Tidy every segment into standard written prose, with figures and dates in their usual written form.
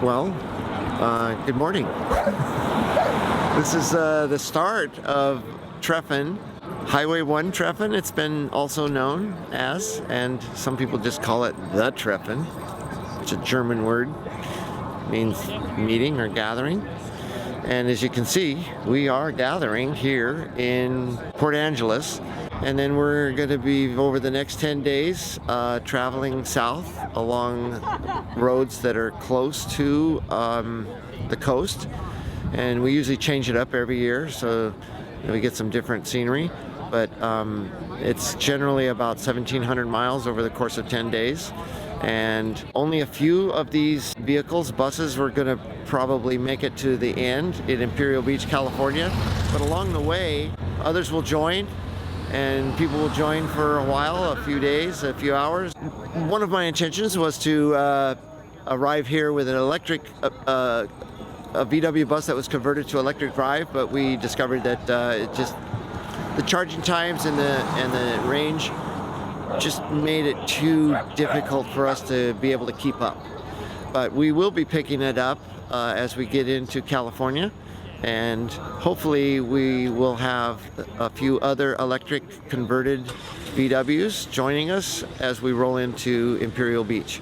Well, good morning. This is the start of Treffen, Hwy US1 Treffen. It's been also known as, and some people just call it the Treffen. It's a German word, means meeting or gathering. And as you can see, we are gathering here in Port Angeles. And then we're going to be, over the next 10 days, traveling south along roads that are close to the coast. And we usually change it up every year, so we get some different scenery. But it's generally about 1,700 miles over the course of 10 days. And only a few of these vehicles, buses, were going to probably make it to the end in Imperial Beach, California. But along the way, others will join, and people will join for a while, a few days, a few hours. One of my intentions was to arrive here with an electric, a VW bus that was converted to electric drive, but we discovered that the charging times and the range just made it too difficult for us to be able to keep up. But we will be picking it up as we get into California, and hopefully we will have a few other electric converted VWs joining us as we roll into Imperial Beach.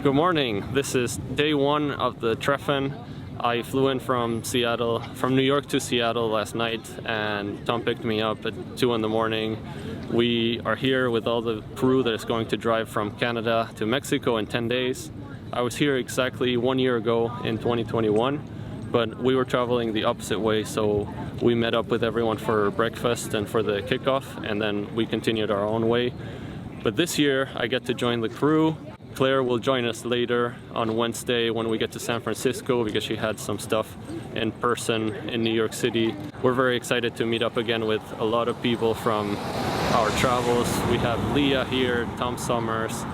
Good morning. This is day one of the Treffen. I flew in from New York to Seattle last night, and Tom picked me up at 2 in the morning. We are here with all the crew that is going to drive from Canada to Mexico in 10 days. I was here exactly 1 year ago in 2021, but we were traveling the opposite way, so we met up with everyone for breakfast and for the kickoff, and then we continued our own way. But this year I get to join the crew. Claire will join us later on Wednesday when we get to San Francisco, because she had some stuff in person in New York City. We're very excited to meet up again with a lot of people from our travels. We have Leah here, Tom Summers,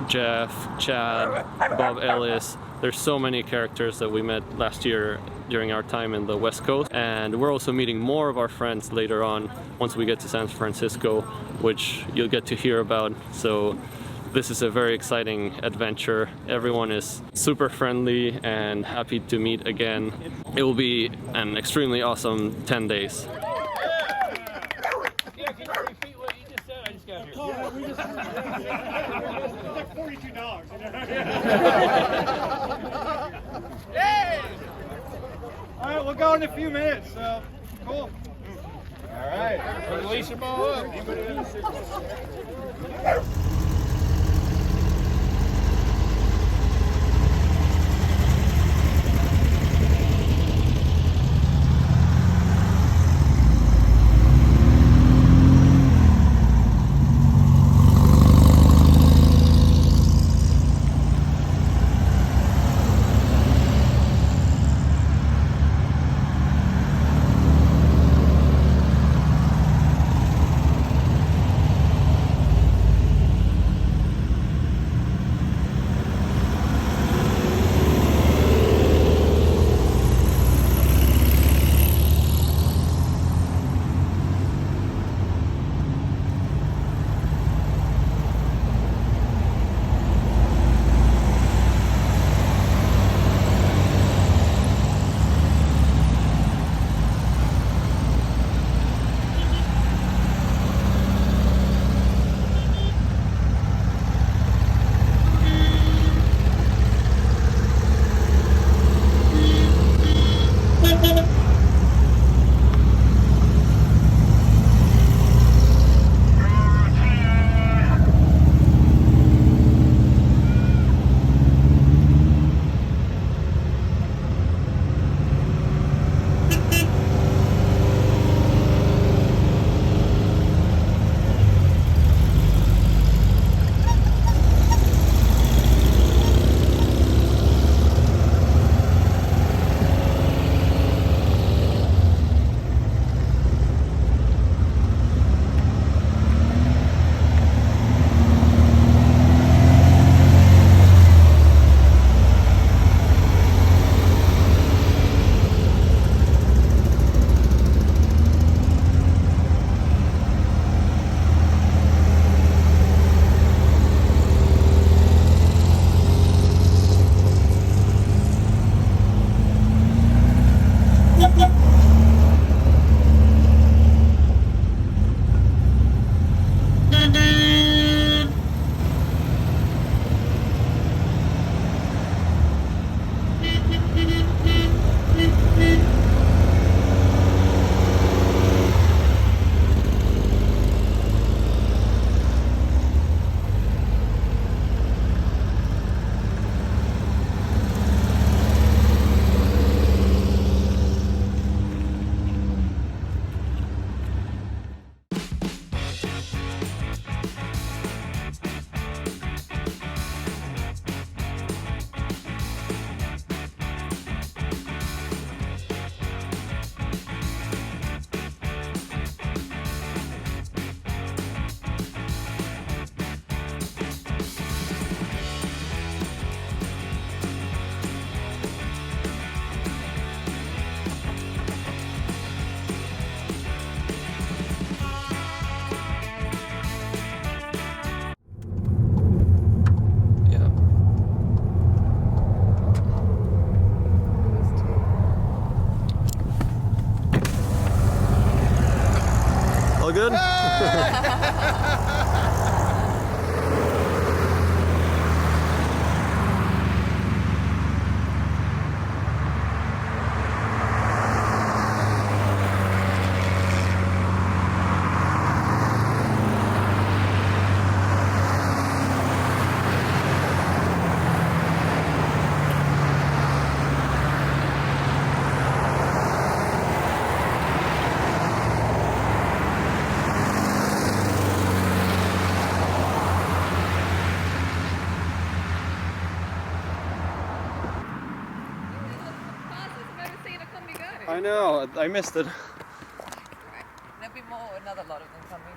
Jeff, Chad, Bob Ellis. There's so many characters that we met last year during our time in the West Coast. And we're also meeting more of our friends later on once we get to San Francisco, which you'll get to hear about. So this is a very exciting adventure. Everyone is super friendly and happy to meet again. It will be an extremely awesome 10 days. Yeah, can you repeat what you just said? I just got here. Yeah, we just it's like $42. Yay! All right, we'll go in a few minutes. So cool. All right, release them all up. I know, I missed it. There'll be more, another lot of them coming.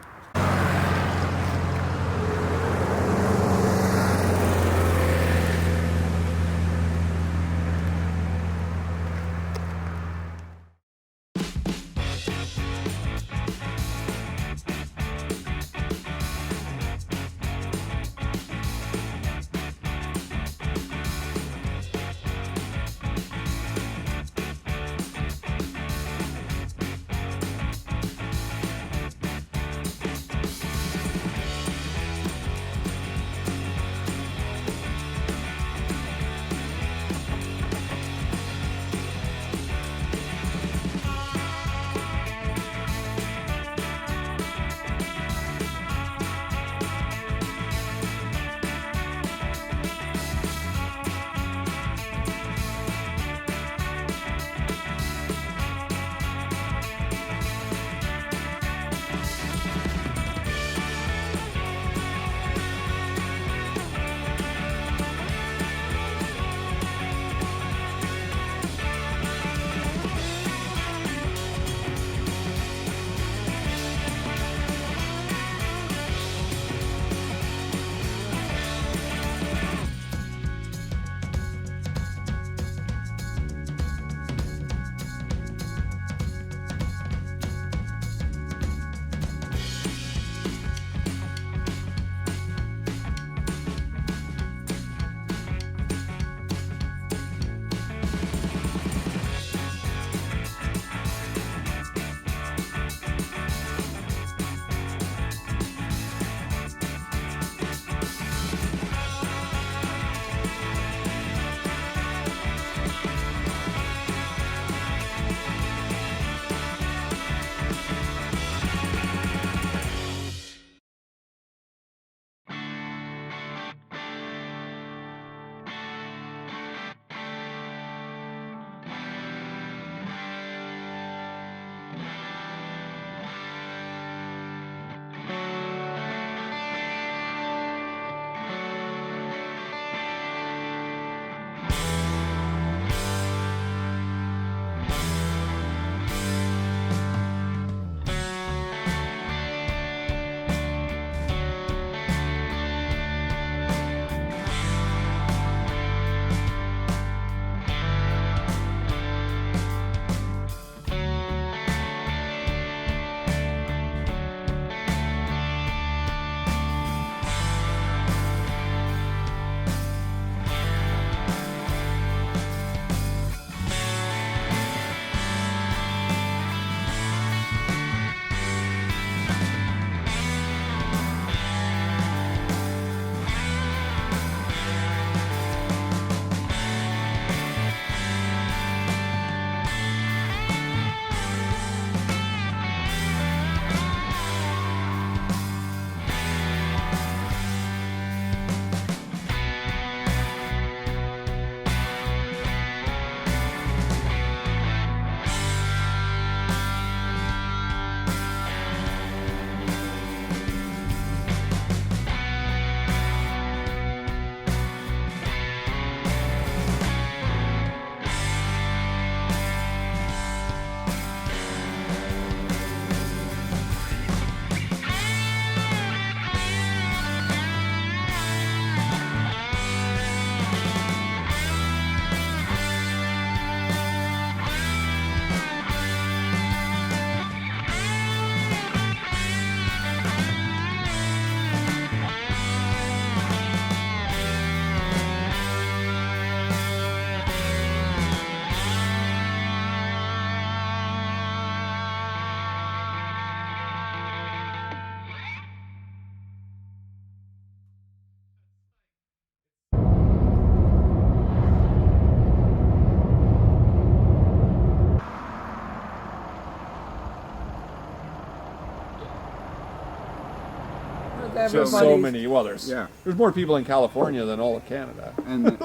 so many. Well, there's more people in California than all of Canada. And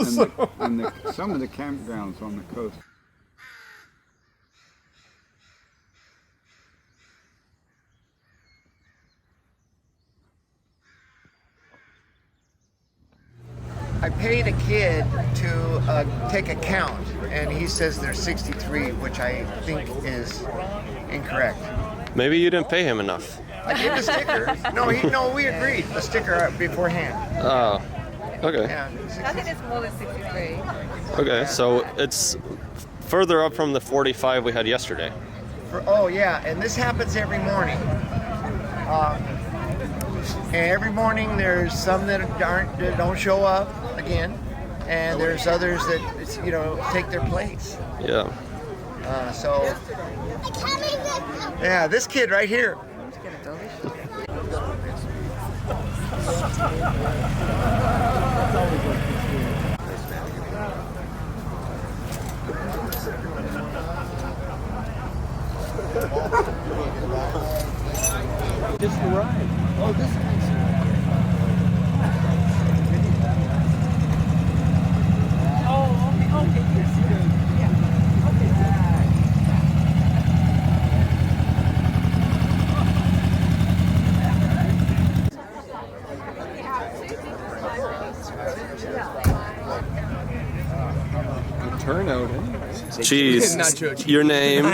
some of the campgrounds on the coast. I paid a kid to take a count, and he says there's 63, which I think is incorrect. Maybe you didn't pay him enough. I gave the sticker. No, we agreed the sticker beforehand. Oh, okay. Yeah, I think it's more than 63. Okay, so it's further up from the 45 we had yesterday. Oh yeah, and this happens every morning. And every morning there's some that don't show up again, and there's others that take their place. Yeah. So yeah, this kid right here. This is the ride. Oh, this is turnout anyways. Cheese. Your name,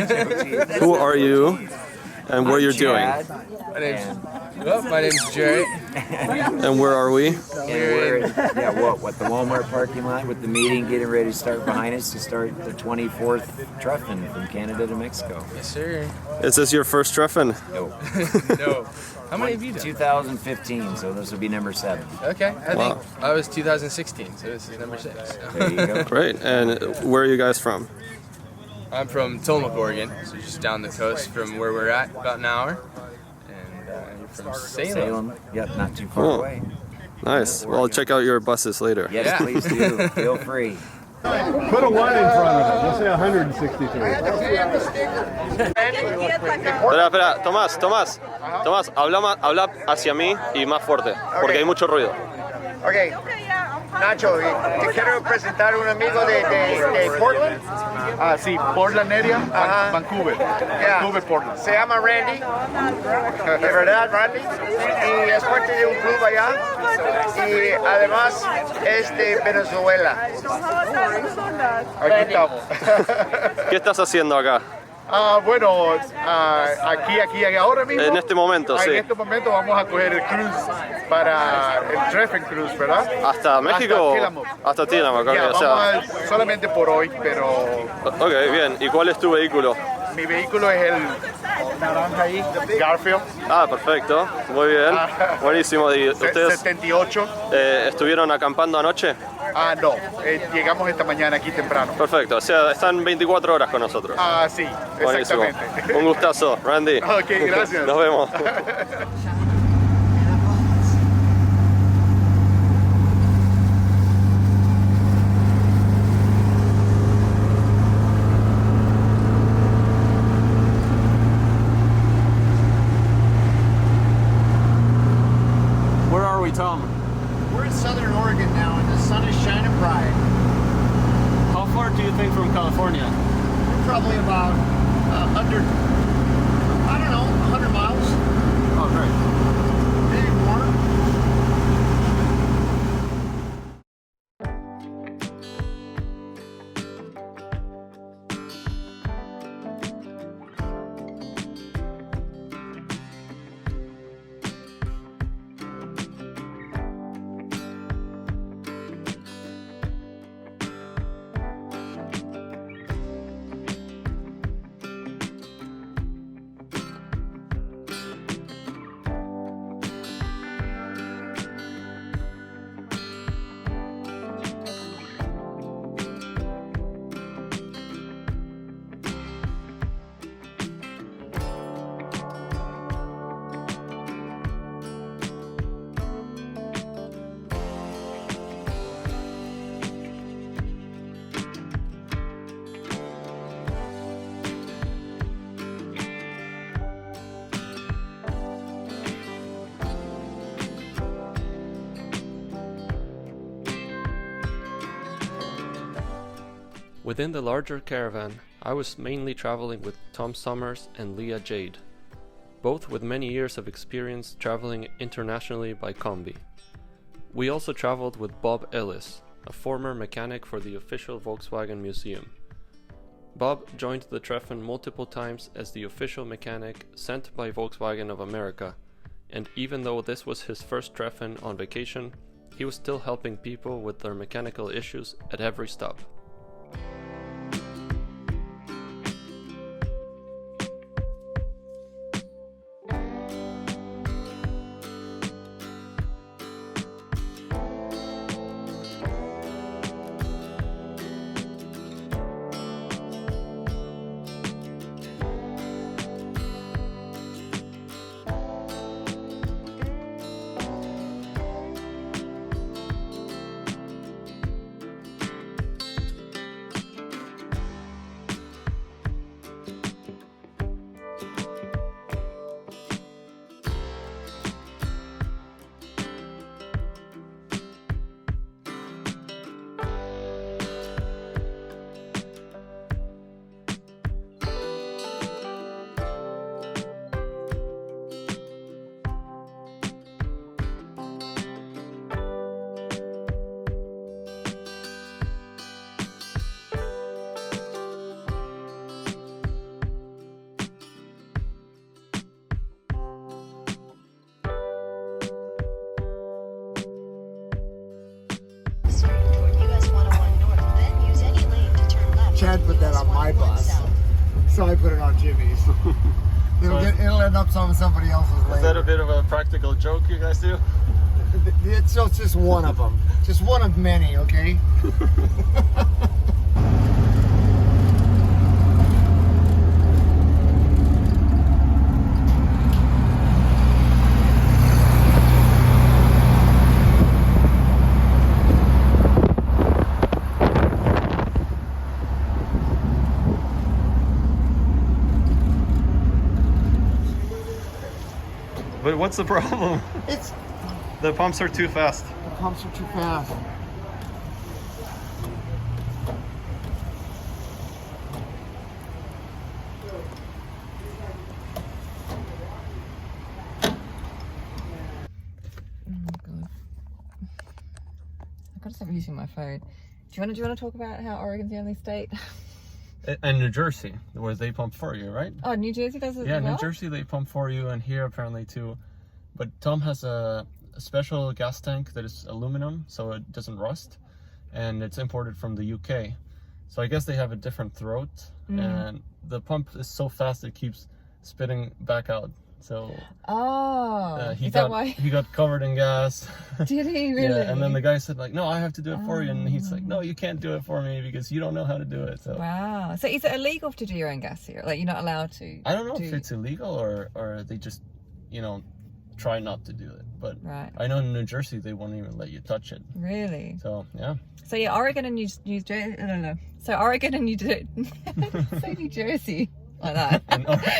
who are you, and what you're doing. My name's Jerry. And where are we? And we're at the Walmart parking lot with the meeting getting ready to start behind us to start the 24th Treffen from Canada to Mexico. Yes, sir. Is this your first Treffen? No. No. How many have you done? 2015, so this will be number 7. Okay. I Wow. think I was 2016, so this is number 6. There you go. Great. And where are you guys from? I'm from Tillamook, Oregon, so just down the coast from where we're at, about an hour. And you're from Salem. Yep, not too far Cool. away. Nice. Well, I'll check out your buses later. Yes, Yeah. please do. Feel free. Put a 1 in front of it. Let's say 163. Espera, Tomás, habla hacia mí y más fuerte, porque hay mucho ruido. Okay, Nacho, te quiero presentar un amigo de Portland. Ah, sí, Portland area, Ajá. Vancouver. Yeah. Vancouver, Portland. Se llama Randy, de verdad Randy, y es parte de un club allá, y además es de Venezuela. Aquí estamos. ¿Qué estás haciendo acá? Bueno, aquí, ahora mismo. En este momento, sí. En este momento vamos a coger el cruise para el Treffen Cruise, ¿verdad? ¿Hasta México? Hasta Tillamook. Hasta Tillamook, ok, Ya, o sea. vamos solamente por hoy, pero Ok, bien. ¿Y cuál es tu vehículo? mi vehículo es el naranja ahí, Garfield. Ah, perfecto. Muy bien. Buenísimo. ¿Y ustedes 78. estuvieron acampando anoche? No, llegamos esta mañana aquí temprano. Perfecto. O sea, están 24 horas con nosotros. Sí, Buenísimo. exactamente. Un gustazo, Randy. Ok, gracias. Nos vemos. Where are we, Tom? We're in Southern Oregon now, and the sun is shining bright. How far do you think from California? We're probably about under, 100 miles. Oh, great. Maybe more. Within the larger caravan, I was mainly traveling with Tom Summers and Leah Jade, both with many years of experience traveling internationally by Kombi. We also traveled with Bob Ellis, a former mechanic for the official Volkswagen Museum. Bob joined the Treffen multiple times as the official mechanic sent by Volkswagen of America, and even though this was his first Treffen on vacation, he was still helping people with their mechanical issues at every stop. Chad put that on my bus, so I put it on Jimmy's. It'll end up on somebody else's later. Is that a bit of a practical joke you guys do? It's just one of them. Just one of many, okay? But what's the problem? It's The pumps are too fast. the pumps are too fast. I've got to stop using my phone. Do you want to talk about how Oregon's the only state? And New Jersey, where they pump for you, right? Oh, New Jersey does it Yeah, as well? New Jersey they pump for you, and here apparently too. But Tom has a special gas tank that is aluminum, so it doesn't rust, and it's imported from the UK. So I guess they have a different throat, and the pump is so fast it keeps spitting back out. So Is that why? he got covered in gas. Did he really? Yeah, and then the guy said like, no, I have to do it for you, and he's like, no, you can't do it for me because you don't know how to do it. So Wow. So is it illegal to do your own gas here? Like you're not allowed to? I don't know if it's illegal or they just, try not to do it. But Right. I know in New Jersey they won't even let you touch it. Really? So yeah. So yeah, Oregon and New Jersey. No. So Oregon and New Jersey. Like that.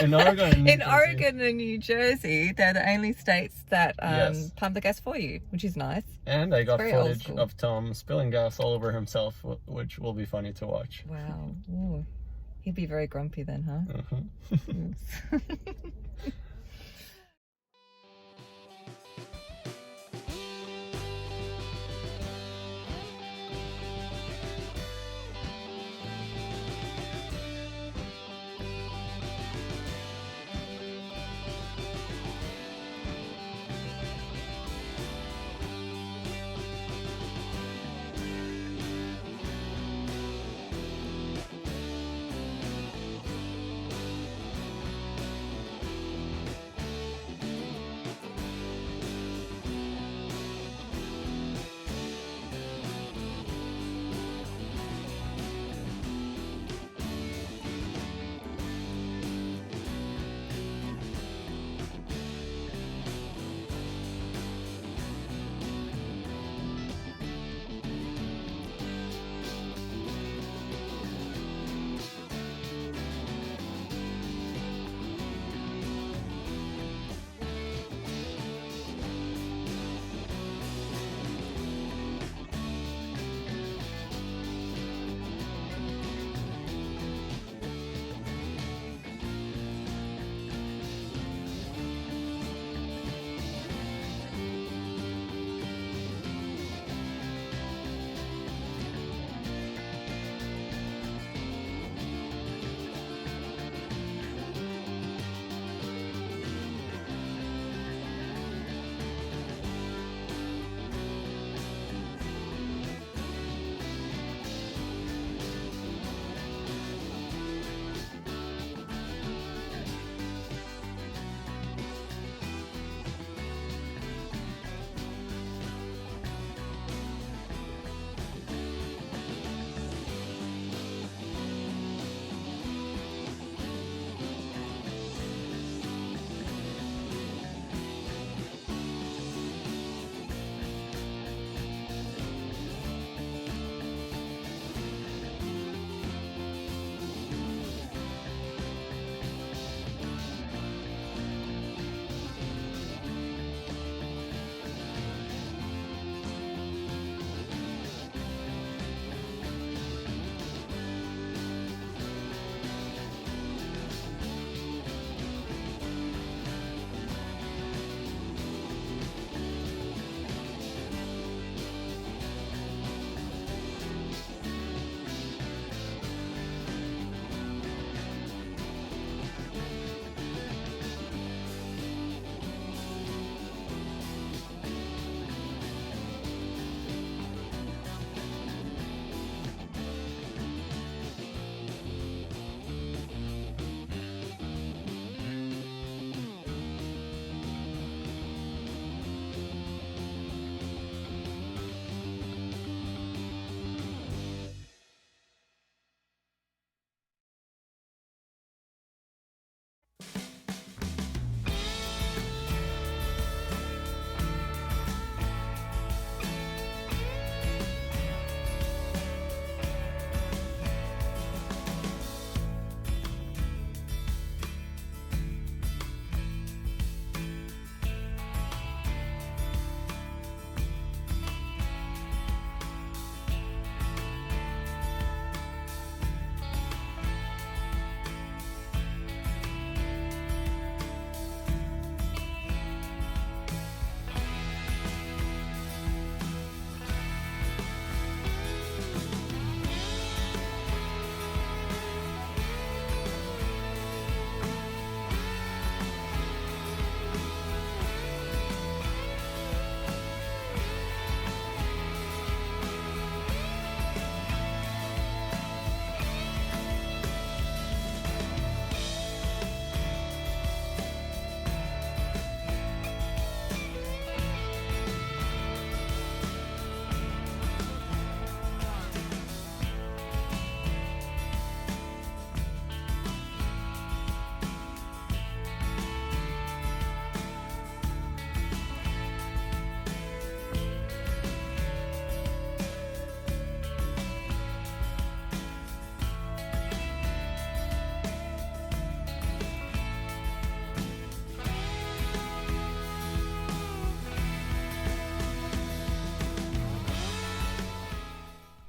In Oregon and New In Jersey. Oregon and New Jersey, they're the only states that Yes. pump the gas for you, which is nice. And I got very old footage school. of Tom spilling gas all over himself, which will be funny to watch. Wow. Ooh. He'd be very grumpy then, huh? Mhm.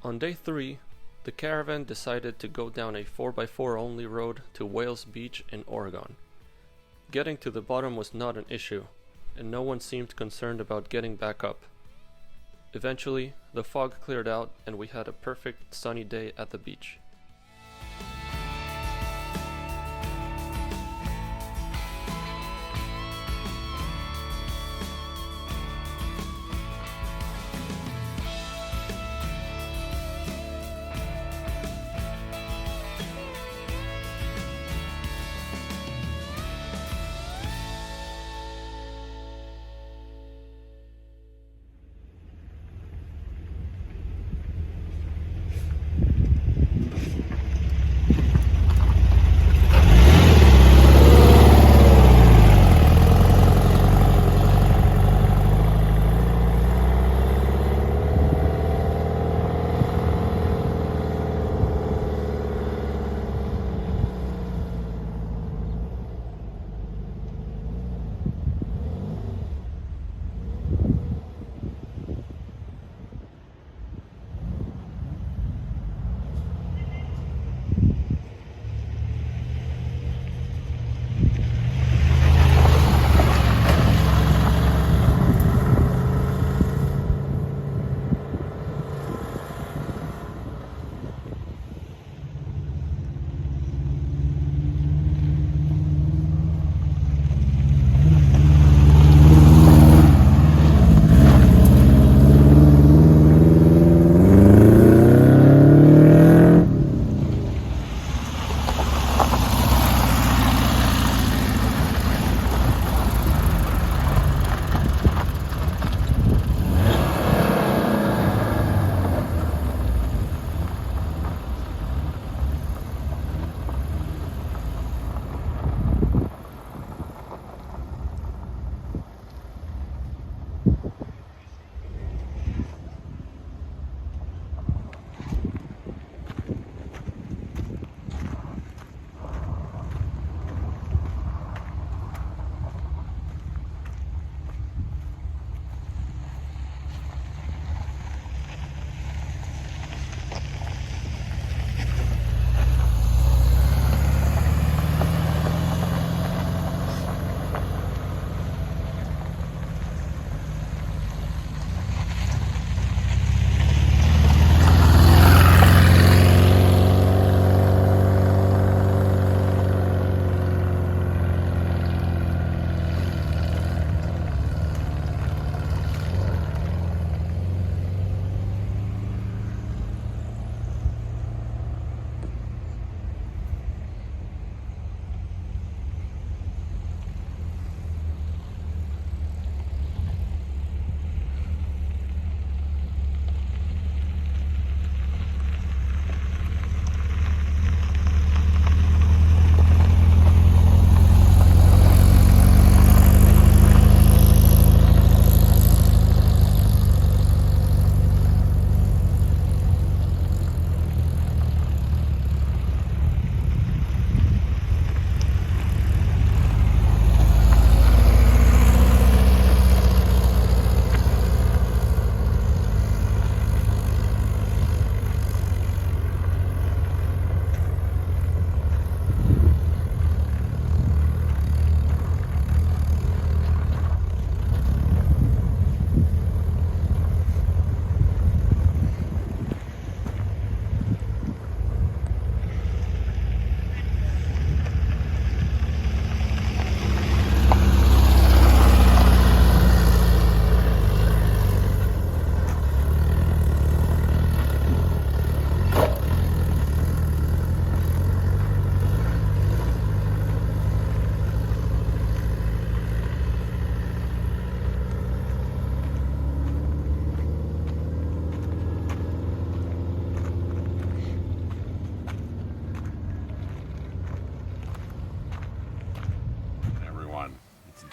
On day 3, the caravan decided to go down a 4x4 only road to Whales Beach in Oregon. Getting to the bottom was not an issue, and no one seemed concerned about getting back up. Eventually, the fog cleared out and we had a perfect sunny day at the beach.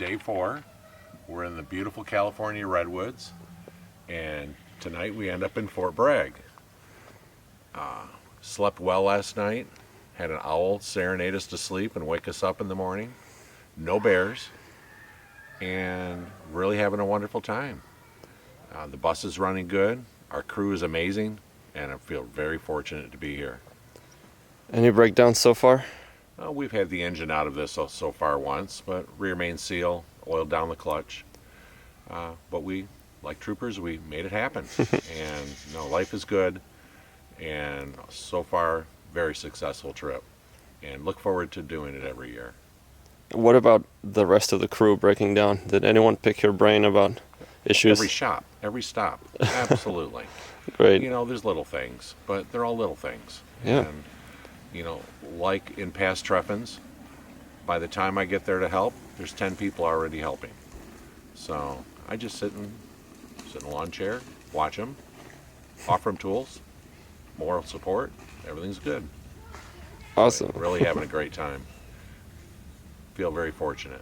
day 4. We're in the beautiful California redwoods, and tonight we end up in Fort Bragg. Slept well last night, had an owl serenade us to sleep and wake us up in the morning. No bears, and really having a wonderful time. The bus is running good, our crew is amazing, and I feel very fortunate to be here. Any breakdowns so far? We've had the engine out of this so far once, but rear main seal, oiled down the clutch. But we, like troopers, we made it happen. And life is good, and so far, very successful trip. And look forward to doing it every year. What about the rest of the crew breaking down? Did anyone pick your brain about issues? Every stop, absolutely. Great. There's little things, but they're all little things. Yeah. And, like in past Treffens, by the time I get there to help, there's 10 people already helping. So I just sit in a lawn chair, watch them, offer them tools, moral support, everything's good. Awesome. Really having a great time. Feel very fortunate.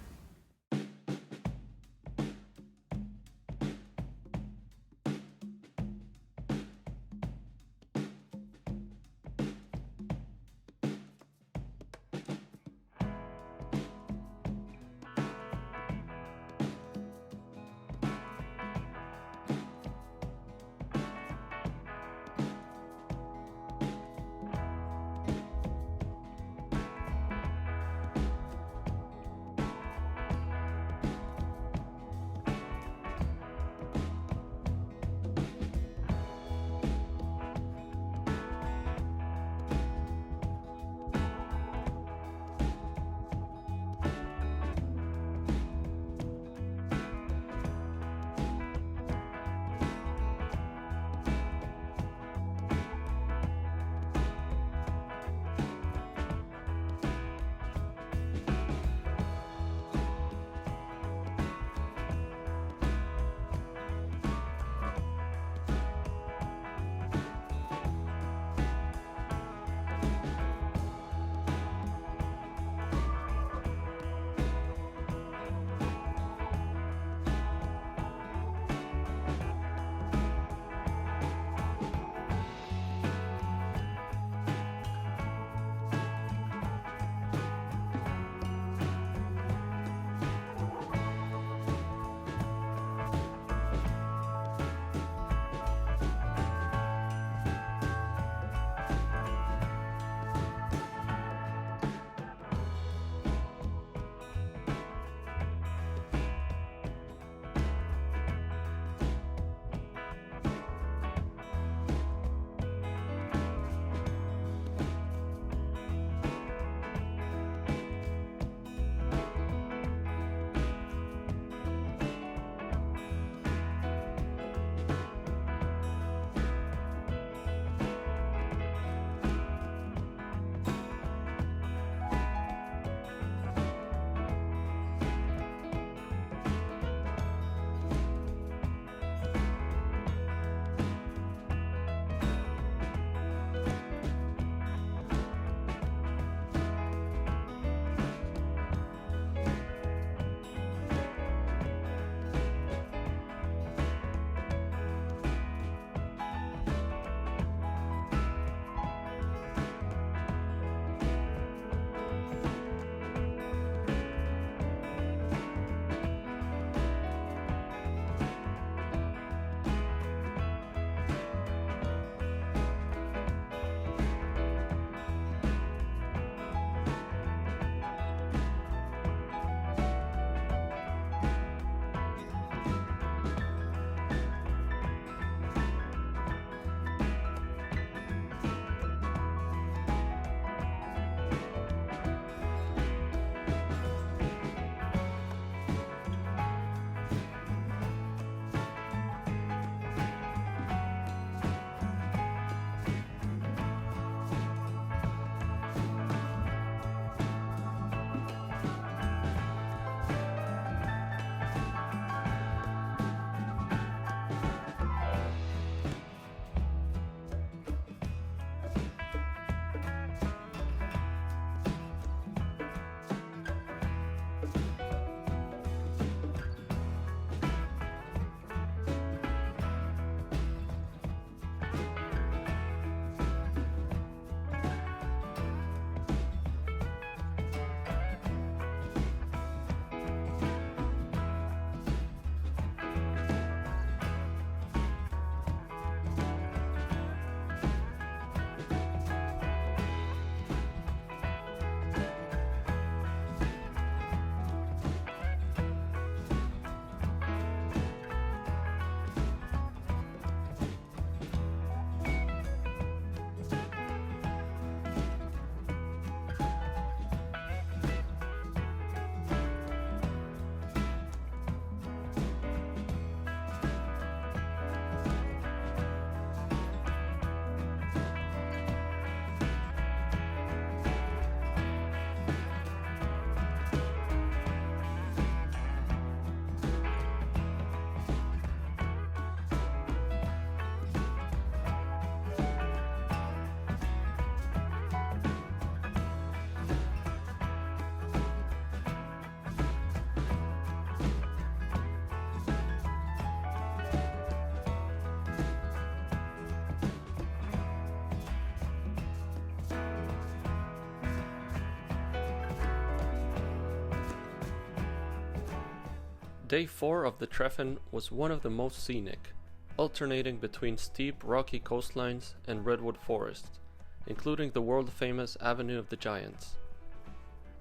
Day 4 of the Treffen was one of the most scenic, alternating between steep rocky coastlines and redwood forests, including the world-famous Avenue of the Giants.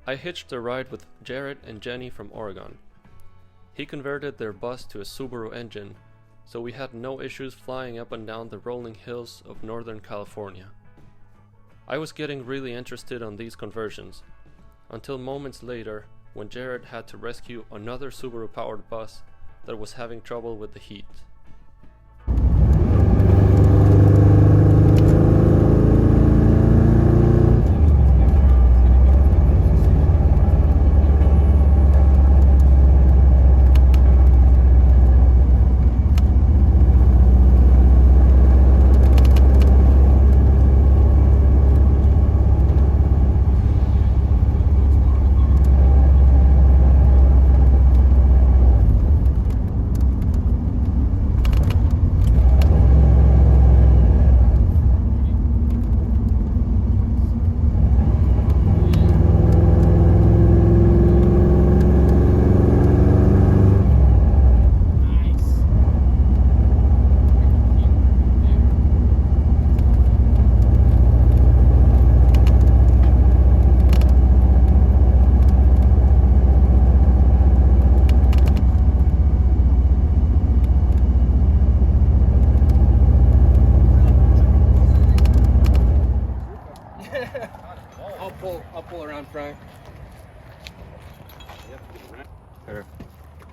I hitched a ride with Jared and Jenny from Oregon. He converted their bus to a Subaru engine, so we had no issues flying up and down the rolling hills of Northern California. I was getting really interested on these conversions, until moments later when Jared had to rescue another Subaru-powered bus that was having trouble with the heat. I'll pull around front.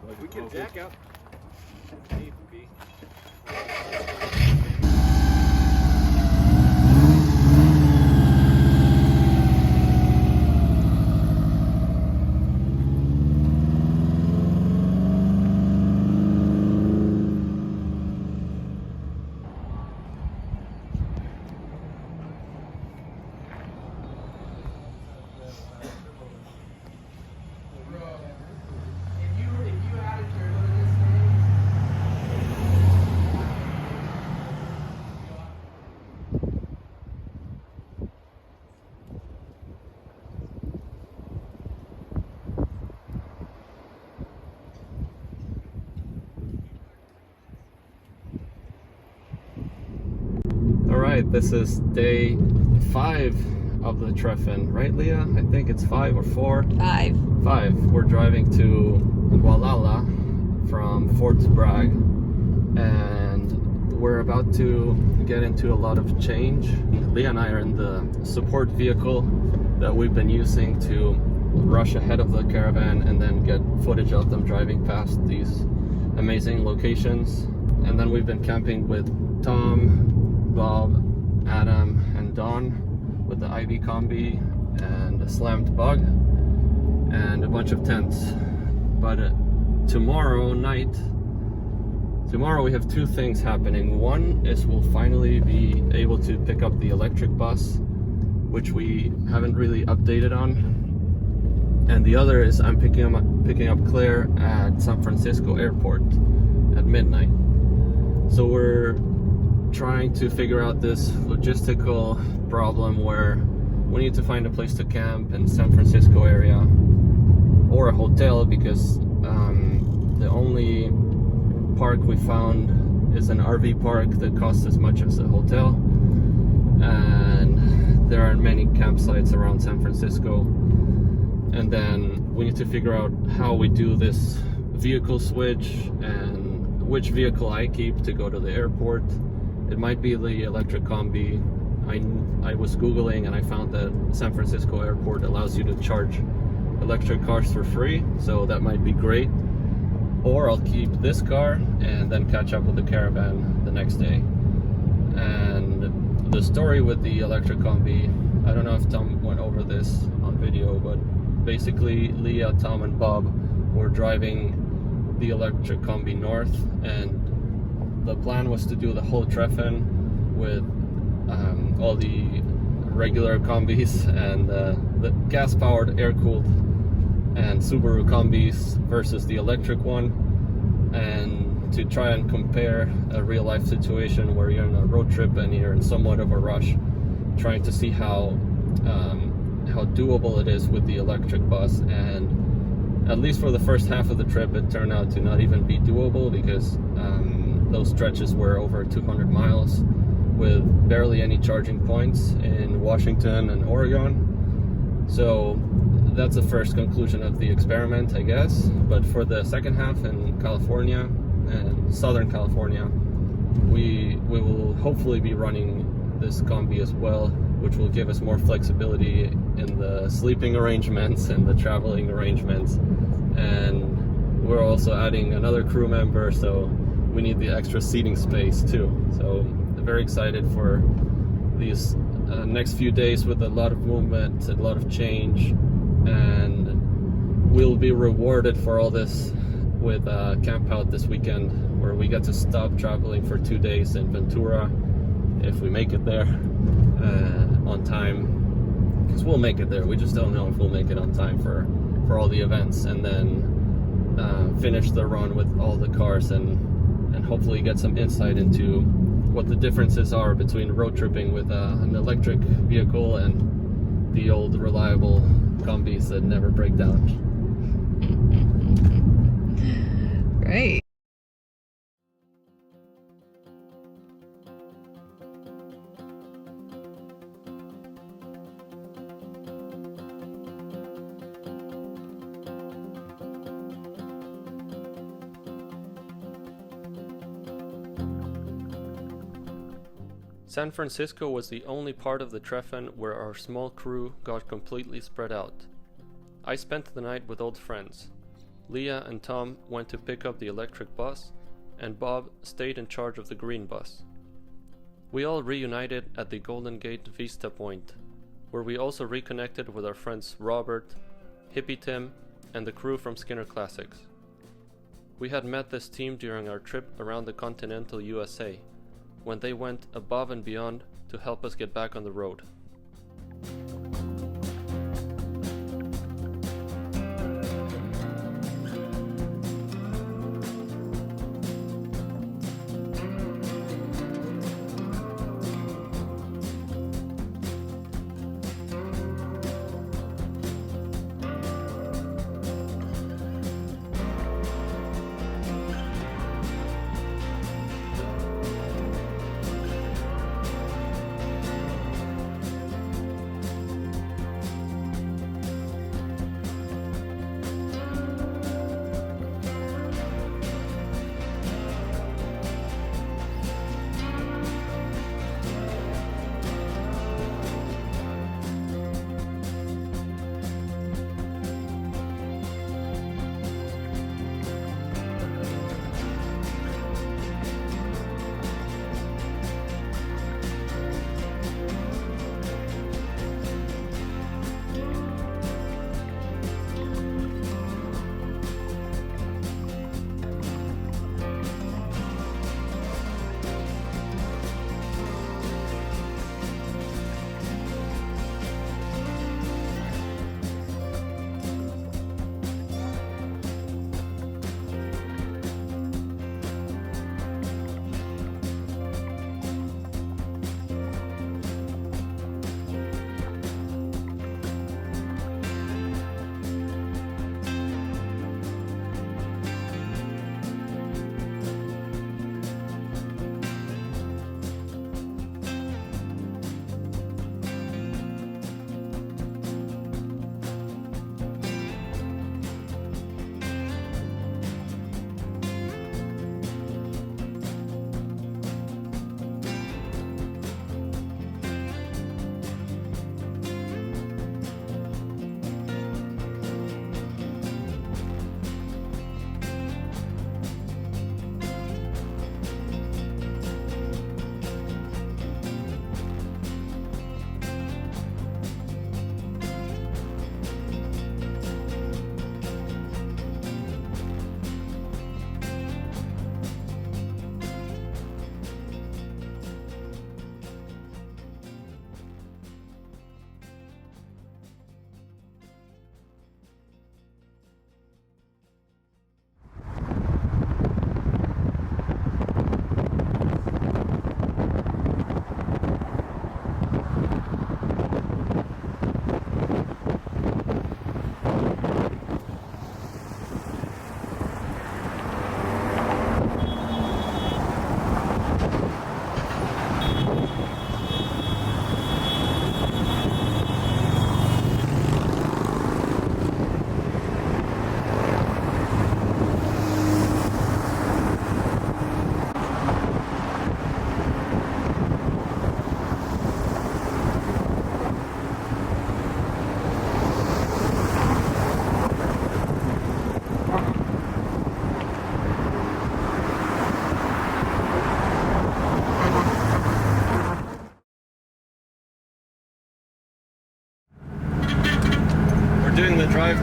If we get Jack out. Alright, this is day 5 of the Treffen, right Leah? I think it's 5 or 4? 5. 5. We're driving to Gualala from Fort Bragg, and we're about to get into a lot of change. Leah and I are in the support vehicle that we've been using to rush ahead of the caravan and then get footage of them driving past these amazing locations. And then we've been camping with Tom, Bob, Adam, and Don with the IV Kombi and a slammed bug and a bunch of tents. But tomorrow we have 2 things happening. One is we'll finally be able to pick up the electric bus, which we haven't really updated on. And the other is I'm picking up Claire at San Francisco Airport at midnight. So we're trying to figure out this logistical problem where we need to find a place to camp in San Francisco area or a hotel, because the only park we found is an RV park that costs as much as a hotel, and there aren't many campsites around San Francisco. And then we need to figure out how we do this vehicle switch and which vehicle I keep to go to the airport. It might be the electric Kombi. I was Googling and I found that San Francisco Airport allows you to charge electric cars for free, so that might be great. Or I'll keep this car and then catch up with the caravan the next day. And the story with the electric Kombi, I don't know if Tom went over this on video, but basically Leah, Tom, and Bob were driving the electric Kombi north, and the plan was to do the whole Treffen with all the regular Kombis and the gas-powered, air-cooled, and Subaru Kombis versus the electric one, and to try and compare a real-life situation where you're in a road trip and you're in somewhat of a rush, trying to see how doable it is with the electric bus, and at least for the first half of the trip, it turned out to not even be doable because those stretches were over 200 miles with barely any charging points in Washington and Oregon. So that's the first conclusion of the experiment, I guess. But for the second half in California and Southern California, we will hopefully be running this Kombi as well, which will give us more flexibility in the sleeping arrangements and the traveling arrangements. And we're also adding another crew member, so we need the extra seating space too. So I'm very excited for these next few days with a lot of movement, a lot of change, and we'll be rewarded for all this with a camp out this weekend where we get to stop traveling for 2 days in Ventura if we make it there on time, because we'll make it there. We just don't know if we'll make it on time for all the events, and then finish the run with all the cars and hopefully get some insight into what the differences are between road tripping with an electric vehicle and the old reliable Kombis that never break down. Great. San Francisco was the only part of the Treffen where our small crew got completely spread out. I spent the night with old friends. Leah and Tom went to pick up the electric bus, and Bob stayed in charge of the green bus. We all reunited at the Golden Gate Vista Point, where we also reconnected with our friends Robert, Hippie Tim, and the crew from Skinner Classics. We had met this team during our trip around the continental USA, when they went above and beyond to help us get back on the road.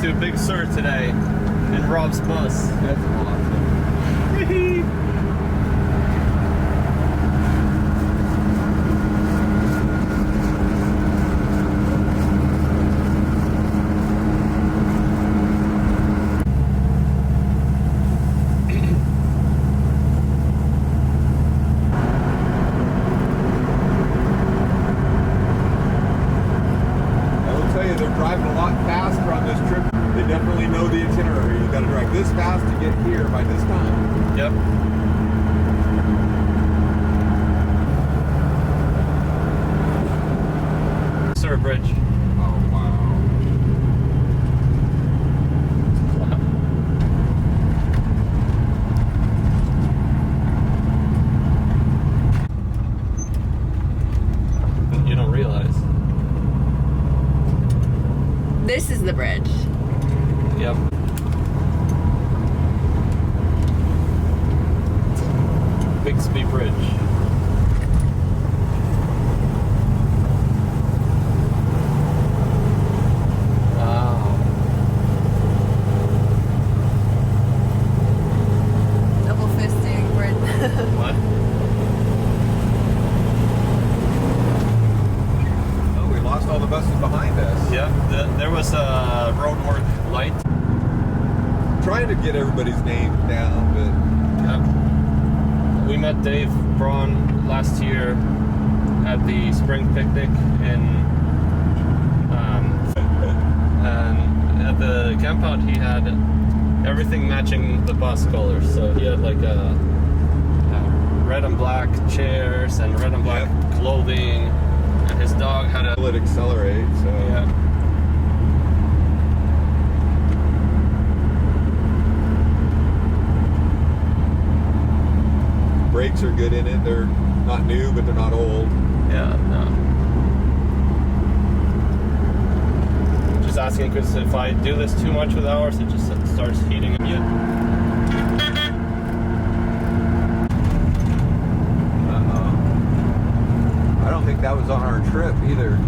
to Big Sur today in Rob's bus. That's awesome. They're driving a lot faster on this trip. They definitely know the itinerary. You got to drive this fast to get here by this time. Yep. Sur Bridge. Oh, wow. You don't realize. This is the bridge. Yep. Bixby Bridge. Wow. Double fisting bridge. What? Oh, we lost all the buses behind us. Yeah, there was a roadwork light. Trying to get everybody's name down, but Yep. We met Dave Braun last year at the spring picnic and at the campout he had everything matching the bus colors. So he had like a red and black chairs and red and black clothing, and his dog had a it accelerates. So. yeah. Brakes are good in it. They're not new, but they're not old. Yeah, no. Just asking because if I do this too much with ours, it just starts heating up. I don't think that was on our trip either.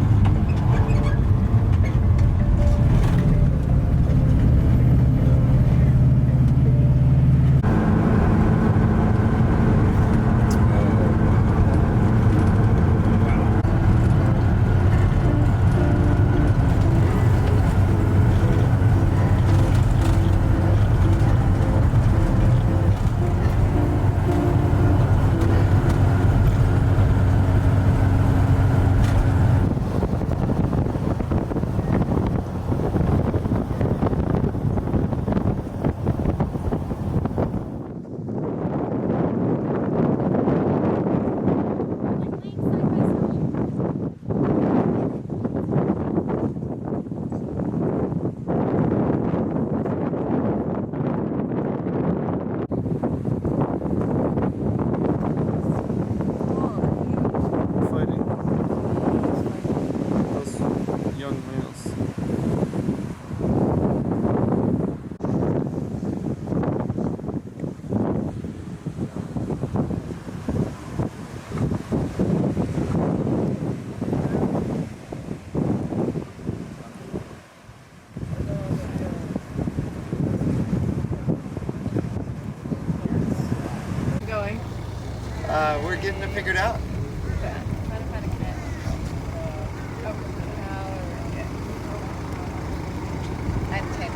We're getting it figured out.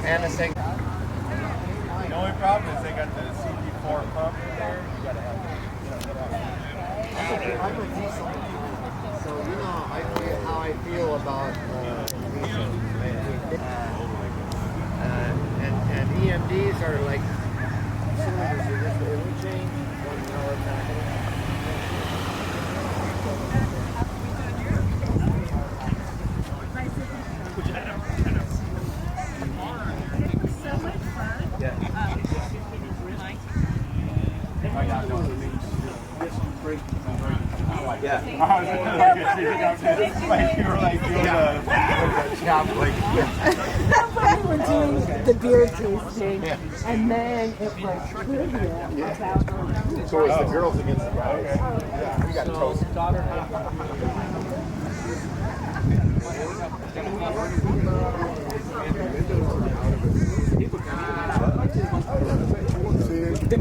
And a thing. The only problem is they got the CP4 pump in there. You gotta have I'm a diesel. So you know how I feel about and EMDs are like cylinders. You just oil change 1 hour back. Yeah. Like you were like doing we were doing the beer tasting, and then it was trivia about. So it's the girls against the guys. Yeah, we got toast. It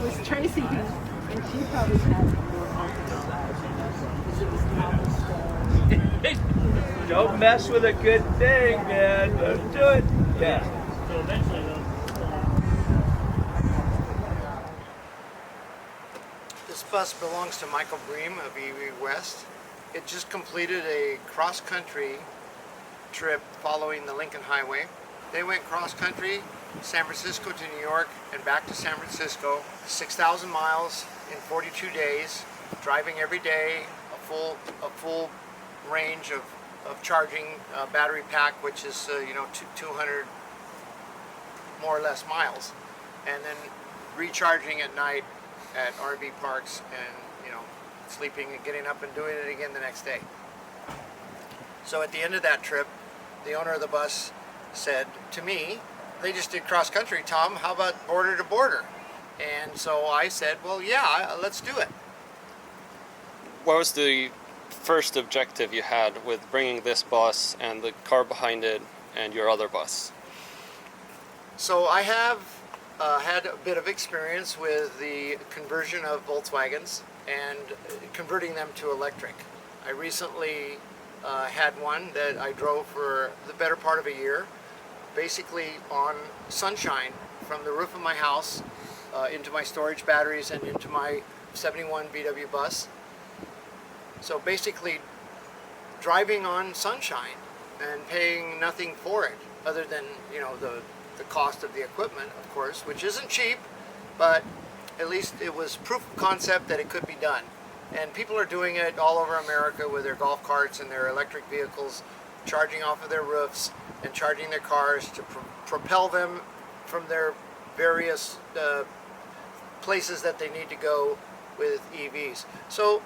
was Tracy, and she probably had more Don't mess with a good thing, man. Don't do it. Yeah. This bus belongs to Michael Bream of Hwy West. It just completed a cross-country trip following the Lincoln Highway. They went cross-country, San Francisco to New York and back to San Francisco, 6,000 miles in 42 days, driving every day, a full range of charging battery pack, which is 200 more or less miles, and then recharging at night at RV parks, and sleeping and getting up and doing it again the next day. So at the end of that trip, the owner of the bus said to me, "They just did cross country, Tom, how about border to border?" And so I said, well, yeah, let's do it. What was the first objective you had with bringing this bus and the car behind it and your other bus? So I have had a bit of experience with the conversion of Volkswagens and converting them to electric. I recently had one that I drove for the better part of a year, basically on sunshine from the roof of my house into my storage batteries and into my 71 VW bus. So basically driving on sunshine and paying nothing for it other than the cost of the equipment, of course, which isn't cheap, but at least it was proof of concept that it could be done. And people are doing it all over America with their golf carts and their electric vehicles, charging off of their roofs and charging their cars to propel them from their various places that they need to go with EVs. So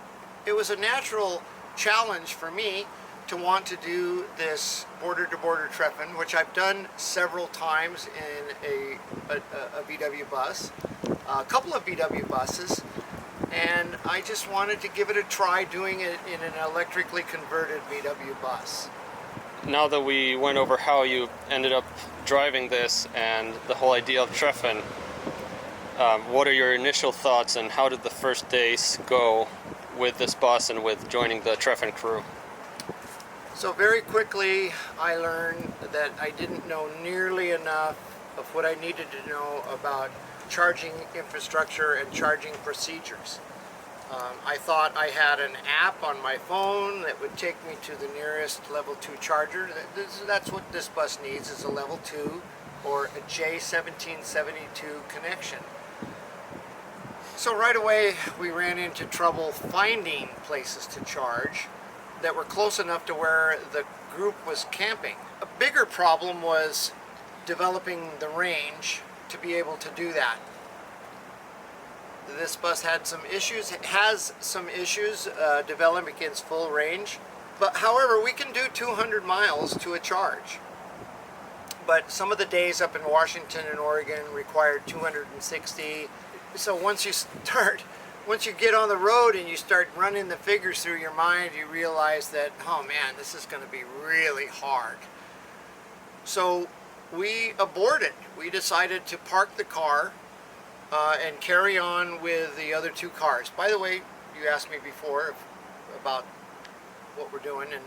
it was a natural challenge for me to want to do this border-to-border Treffen, which I've done several times in a VW bus, a couple of VW buses, and I just wanted to give it a try doing it in an electrically converted VW bus. Now that we went over how you ended up driving this and the whole idea of Treffen, what are your initial thoughts and how did the first days go with this bus and with joining the Treffen crew? So very quickly I learned that I didn't know nearly enough of what I needed to know about charging infrastructure and charging procedures. I thought I had an app on my phone that would take me to the nearest level 2 charger. That's what this bus needs, is a level 2 or a J1772 connection. So right away we ran into trouble finding places to charge that were close enough to where the group was camping. A bigger problem was developing the range to be able to do that. this bus had some issues, has some issues developing its full range. But however, we can do 200 miles to a charge. But some of the days up in Washington and Oregon required 260. So once you get on the road and you start running the figures through your mind, you realize that, oh man, this is going to be really hard. So we aborted. We decided to park the car and carry on with the other two cars. By the way, you asked me before about what we're doing and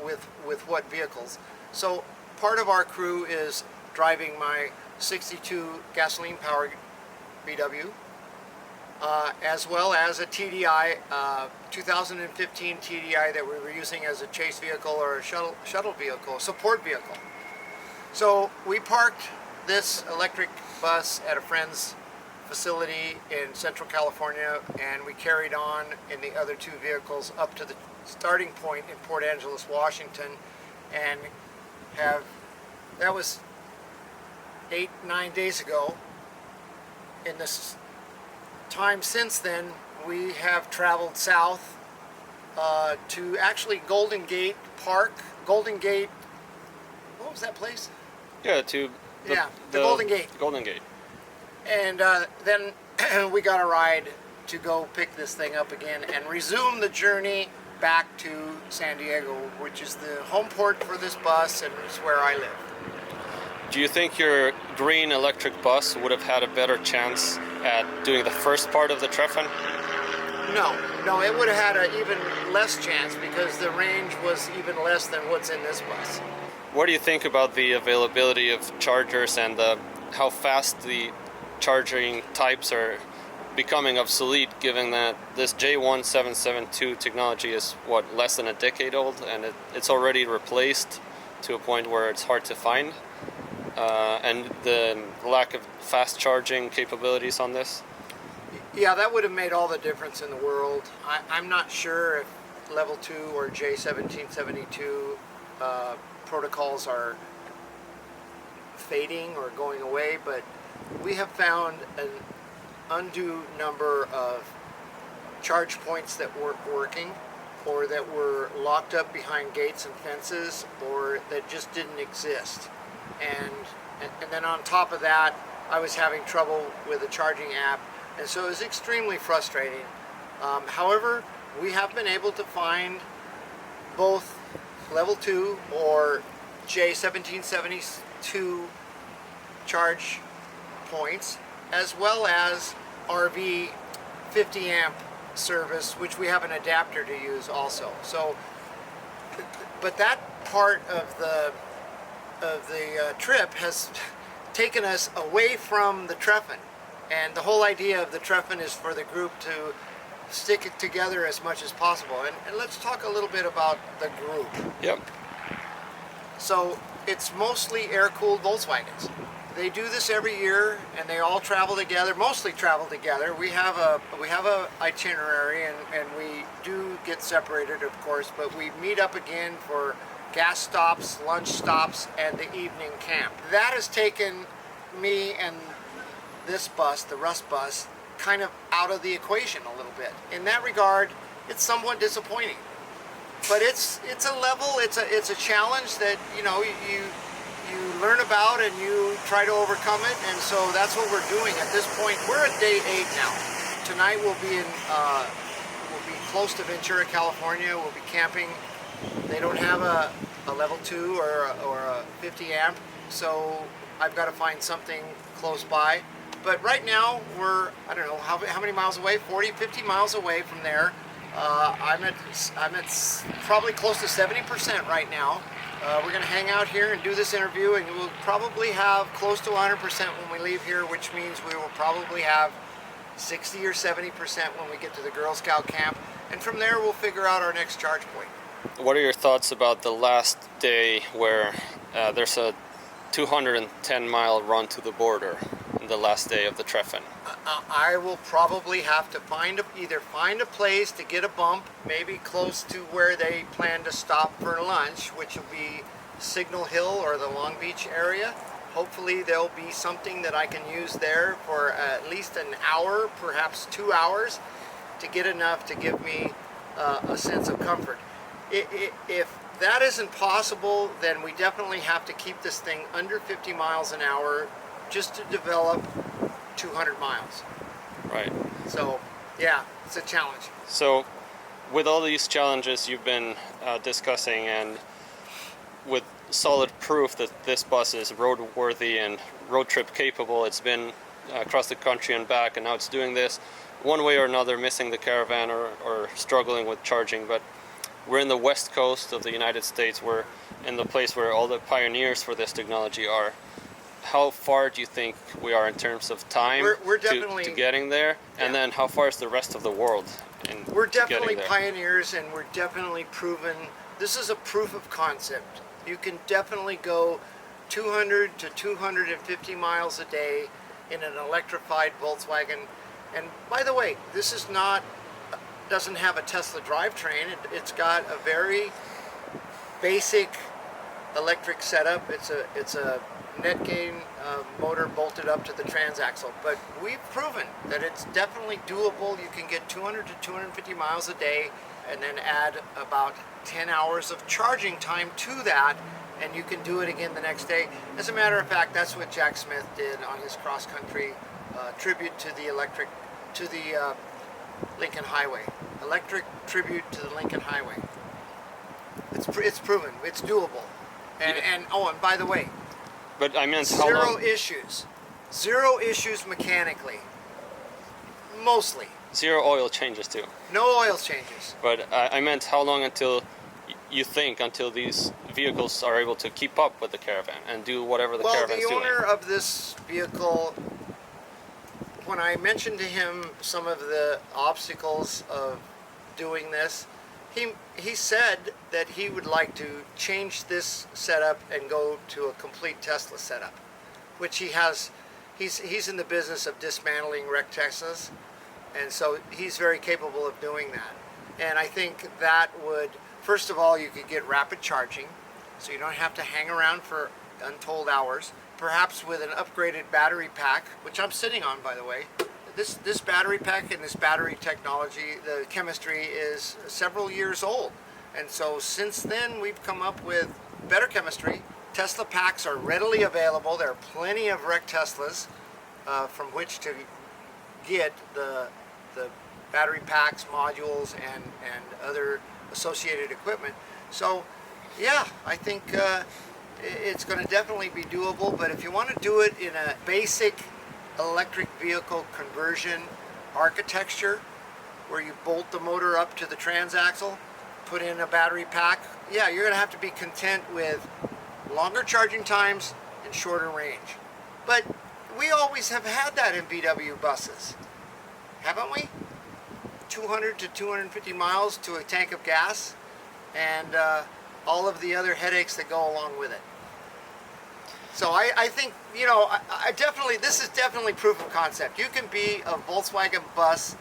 with what vehicles. So part of our crew is driving my 62 gasoline powered VW, as well as a TDI, 2015 TDI that we were using as a chase vehicle or a shuttle vehicle, support vehicle. So we parked this electric bus at a friend's facility in Central California, and we carried on in the other two vehicles up to the starting point in Port Angeles, Washington, and that was 8-9 days ago. In this time since then, we have traveled south to actually Golden Gate Park. Golden Gate, what was that place? Yeah, to the Golden Gate. Golden Gate. And then we got a ride to go pick this thing up again and resume the journey back to San Diego, which is the home port for this bus and it's where I live. Do you think your green electric bus would have had a better chance at doing the first part of the Treffen? No, it would have had an even less chance because the range was even less than what's in this bus. What do you think about the availability of chargers and how fast the charging types are becoming obsolete, given that this J1772 technology is, less than a decade old, and it's already replaced to a point where it's hard to find? And the lack of fast charging capabilities on this? Yeah, that would have made all the difference in the world. I'm not sure if level 2 or J1772 protocols are fading or going away, but we have found an undue number of charge points that weren't working, or that were locked up behind gates and fences, or that just didn't exist. And then on top of that, I was having trouble with the charging app, and so it was extremely frustrating. However, we have been able to find both level 2 or J1772 charge points, as well as RV 50 amp service, which we have an adapter to use also. So, but that part of the trip has taken us away from the Treffen, and the whole idea of the Treffen is for the group to stick it together as much as possible. And let's talk a little bit about the group. Yep. So it's mostly air-cooled Volkswagens. They do this every year, and they all travel together, mostly travel together. We have a itinerary, and we do get separated, of course, but we meet up again for gas stops, lunch stops, and the evening camp. That has taken me and this bus, the Rust bus, kind of out of the equation a little bit. In that regard, it's somewhat disappointing. But it's a level, it's a challenge that, you know, you learn about and you try to overcome it, and so that's what we're doing at this point. We're at day 8 now. Tonight we'll be close to Ventura, California. We'll be camping. They don't have a level 2 or a 50 amp, so I've got to find something close by. But right now we're, I don't know, how many miles away? 40, 50 miles away from there. I'm at probably close to 70% right now. We're going to hang out here and do this interview, and we'll probably have close to 100% when we leave here, which means we will probably have 60 or 70% when we get to the Girl Scout camp, and from there we'll figure out our next charge point. What are your thoughts about the last day where there's a 210-mile run to the border, the last day of the Treffen? I will probably have to either find a place to get a bump, maybe close to where they plan to stop for lunch, which will be Signal Hill or the Long Beach area, Hopefully there'll be something that I can use there for at least an hour, perhaps 2 hours, to get enough to give me a sense of comfort. If that isn't possible, then we definitely have to keep this thing under 50 miles an hour just to develop 200 miles. Right. So, yeah, it's a challenge. So, with all these challenges you've been discussing, and with solid proof that this bus is roadworthy and road trip capable, it's been across the country and back, and now it's doing this one way or another, missing the caravan or struggling with charging. But we're in the west coast of the United States. We're in the place where all the pioneers for this technology are. How far do you think we are in terms of time we're definitely, to getting there? And then how far is the rest of the world we're definitely there? Pioneers, and we're definitely proven. This is a proof of concept. You can definitely go 200 to 250 miles a day in an electrified Volkswagen. And by the way, this is not, doesn't have a Tesla drivetrain. It's got a very basic electric setup. It's a net gain motor bolted up to the transaxle. But we've proven that it's definitely doable. You can get 200 to 250 miles a day and then add about 10 hours of charging time to that, and you can do it again the next day. As a matter of fact, that's what Jack Smith did on his cross-country tribute to the Lincoln Highway. Electric tribute to the Lincoln Highway. It's proven. It's doable. And by the way, but I meant how long? Zero issues mechanically. Mostly. Zero oil changes too. No oil changes. But I meant how long until these vehicles are able to keep up with the caravan and do whatever the caravan's doing? Well, the owner of this vehicle, when I mentioned to him some of the obstacles of doing this, he said that he would like to change this setup and go to a complete Tesla setup, which he has. He's in the business of dismantling wrecked Teslas, and so he's very capable of doing that. And I think that would, first of all, you could get rapid charging, so you don't have to hang around for untold hours. Perhaps with an upgraded battery pack, which I'm sitting on, by the way. This battery pack and this battery technology, the chemistry is several years old. And so since then, we've come up with better chemistry. Tesla packs are readily available. There are plenty of wrecked Teslas from which to get the battery packs, modules, and other associated equipment. So, yeah, I think it's going to definitely be doable. But if you want to do it in a basic electric vehicle conversion architecture, where you bolt the motor up to the transaxle, put in a battery pack, yeah, you're going to have to be content with longer charging times and shorter range. But we always have had that in VW buses, haven't we? 200 to 250 miles to a tank of gas, and all of the other headaches that go along with it. So I think, you know, I definitely, this is definitely proof of concept. You can be a Volkswagen bus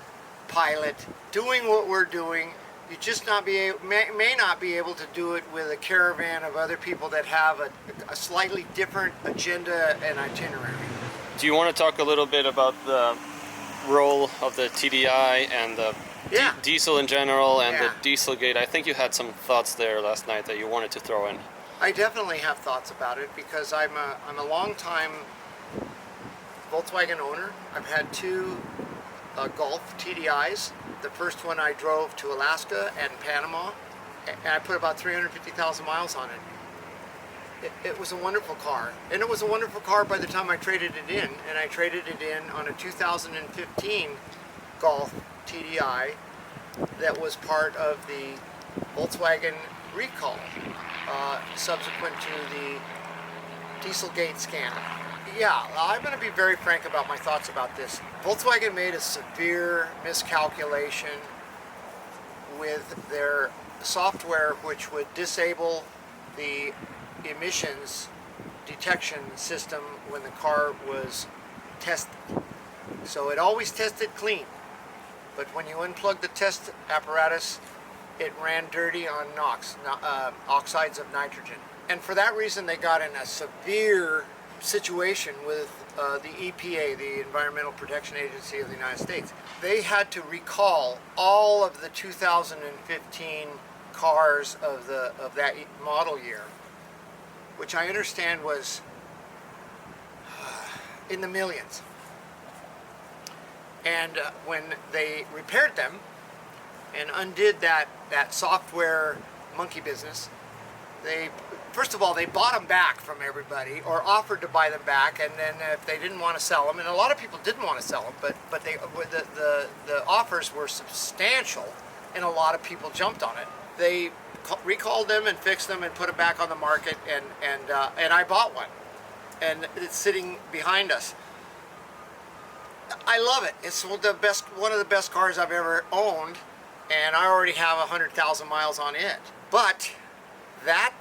pilot doing what we're doing. You just may not be able to do it with a caravan of other people that have a slightly different agenda and itinerary. Do you want to talk a little bit about the role of the TDI and the diesel in general and the Dieselgate? I think you had some thoughts there last night that you wanted to throw in. I definitely have thoughts about it because I'm a long-time Volkswagen owner. I've had two Golf TDIs. The first one I drove to Alaska and Panama, and I put about 350,000 miles on it. It was a wonderful car, and it was a wonderful car by the time I traded it in, and I traded it in on a 2015 Golf TDI that was part of the Volkswagen recall subsequent to the Dieselgate scandal. Yeah, I'm going to be very frank about my thoughts about this. Volkswagen made a severe miscalculation with their software, which would disable the emissions detection system when the car was tested. So it always tested clean, but when you unplugged the test apparatus, it ran dirty on NOx, oxides of nitrogen. And for that reason, they got in a severe situation with the EPA, the Environmental Protection Agency of the United States. They had to recall all of the 2015 cars of that model year, which I understand was in the millions. And when they repaired them and undid that software monkey business, first of all, they bought them back from everybody, or offered to buy them back, and then if they didn't want to sell them, and a lot of people didn't want to sell them, but the offers were substantial, and a lot of people jumped on it. They recalled them and fixed them and put them back on the market, and I bought one, and it's sitting behind us. I love it. It's one of the best cars I've ever owned, and I already have 100,000 miles on it. But that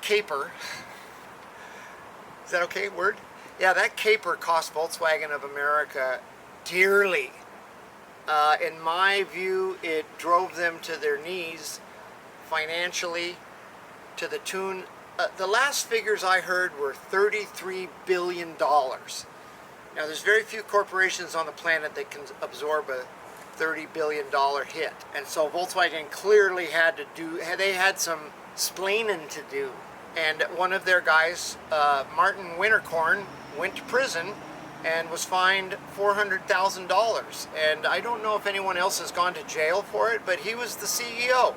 caper, is that okay word? Yeah, that caper cost Volkswagen of America dearly. In my view, it drove them to their knees financially, to the tune, the last figures I heard were $33 billion. Now, there's very few corporations on the planet that can absorb a $30 billion hit. And so Volkswagen clearly had some splaining to do. And one of their guys, Martin Winterkorn, went to prison and was fined $400,000. And I don't know if anyone else has gone to jail for it, but he was the CEO.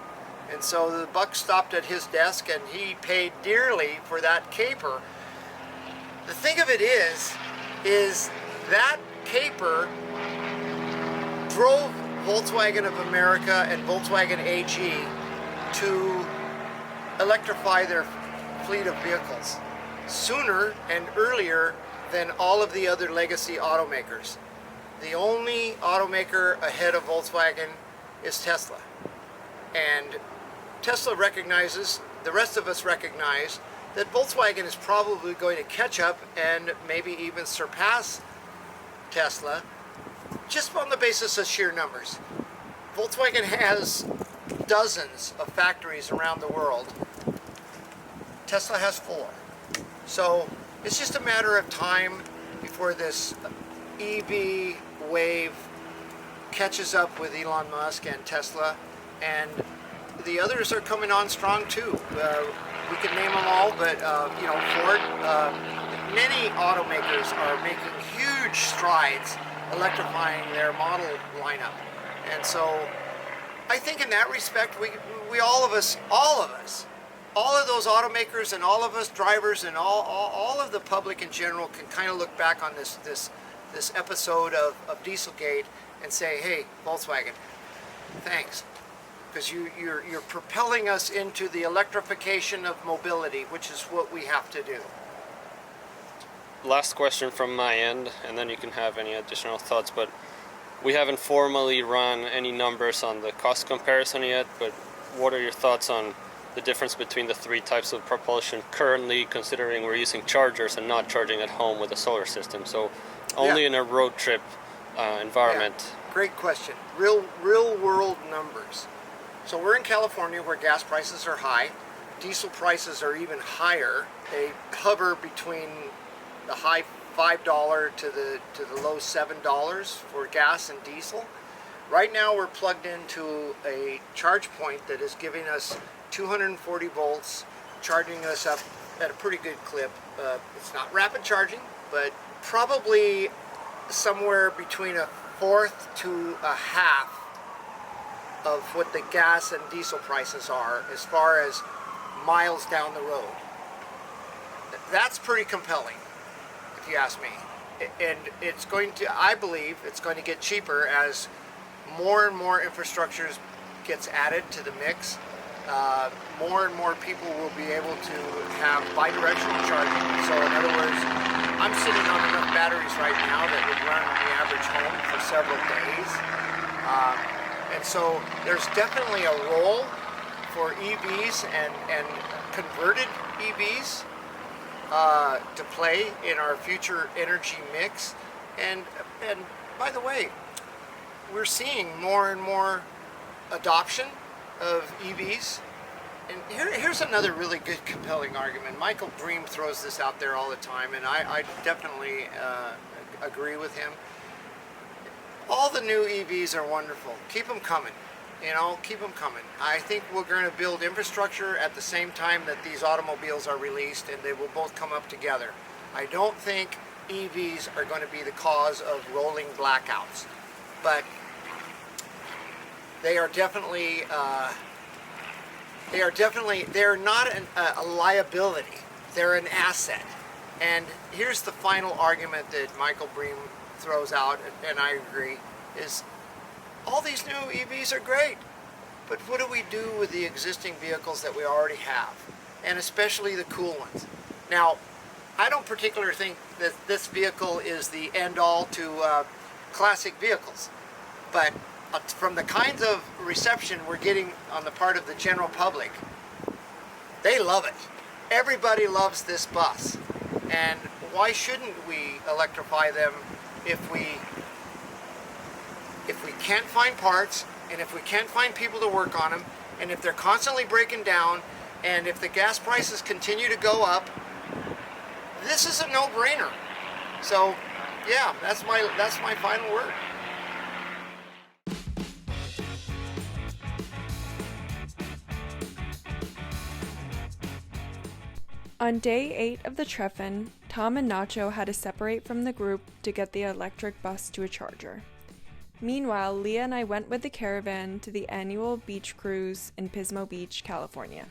And so the buck stopped at his desk, and he paid dearly for that caper. The thing of it is that caper drove Volkswagen of America and Volkswagen AG to electrify their fleet of vehicles sooner and earlier than all of the other legacy automakers. The only automaker ahead of Volkswagen is Tesla. And Tesla recognizes, the rest of us recognize, that Volkswagen is probably going to catch up and maybe even surpass Tesla, just on the basis of sheer numbers. Volkswagen has dozens of factories around the world. Tesla has 4. So it's just a matter of time before this EV wave catches up with Elon Musk and Tesla, and the others are coming on strong too. We could name them all, but Ford, many automakers are making huge strides electrifying their model lineup. And so I think in that respect, we all of those automakers and all of us drivers and all of the public in general can kind of look back on this episode of Dieselgate and say, hey, Volkswagen, thanks. Because you're propelling us into the electrification of mobility, which is what we have to do. Last question from my end, and then you can have any additional thoughts, but we haven't formally run any numbers on the cost comparison yet, but what are your thoughts on the difference between the 3 types of propulsion currently, considering we're using chargers and not charging at home with a solar system? So only in a road trip environment. Yeah. Great question. Real world numbers. So we're in California where gas prices are high. Diesel prices are even higher. They hover between the high $5 to the low $7 for gas and diesel. Right now we're plugged into a charge point that is giving us 240 volts, charging us up at a pretty good clip. It's not rapid charging, but probably somewhere between a fourth to a half of what the gas and diesel prices are as far as miles down the road. That's pretty compelling, if you ask me. And it's going to, I believe, it's going to get cheaper as more and more infrastructure gets added to the mix. More and more people will be able to have bidirectional charging. So in other words, I'm sitting on enough batteries right now that would run the average home for several days. And so there's definitely a role for EVs and converted EVs to play in our future energy mix. And by the way, we're seeing more and more adoption of EVs And here's another really good, compelling argument. Michael Bream throws this out there all the time, and I definitely agree with him. All the new EVs are wonderful. Keep them coming. You know, keep them coming. I think we're going to build infrastructure at the same time that these automobiles are released, and they will both come up together. I don't think EVs are going to be the cause of rolling blackouts, but they are definitely they're not a liability. They're an asset. And here's the final argument that Michael Bream throws out, and I agree, is all these new EVs are great, but what do we do with the existing vehicles that we already have, and especially the cool ones? Now, I don't particularly think that this vehicle is the end-all to classic vehicles, but from the kinds of reception we're getting on the part of the general public, they love it. Everybody loves this bus, and why shouldn't we electrify them if we can't find parts, and if we can't find people to work on them, and if they're constantly breaking down, and if the gas prices continue to go up? This is a no-brainer. So, yeah, that's my final word. On day 8 of the Treffen, Tom and Nacho had to separate from the group to get the electric bus to a charger. Meanwhile, Leah and I went with the caravan to the annual beach cruise in Pismo Beach, California.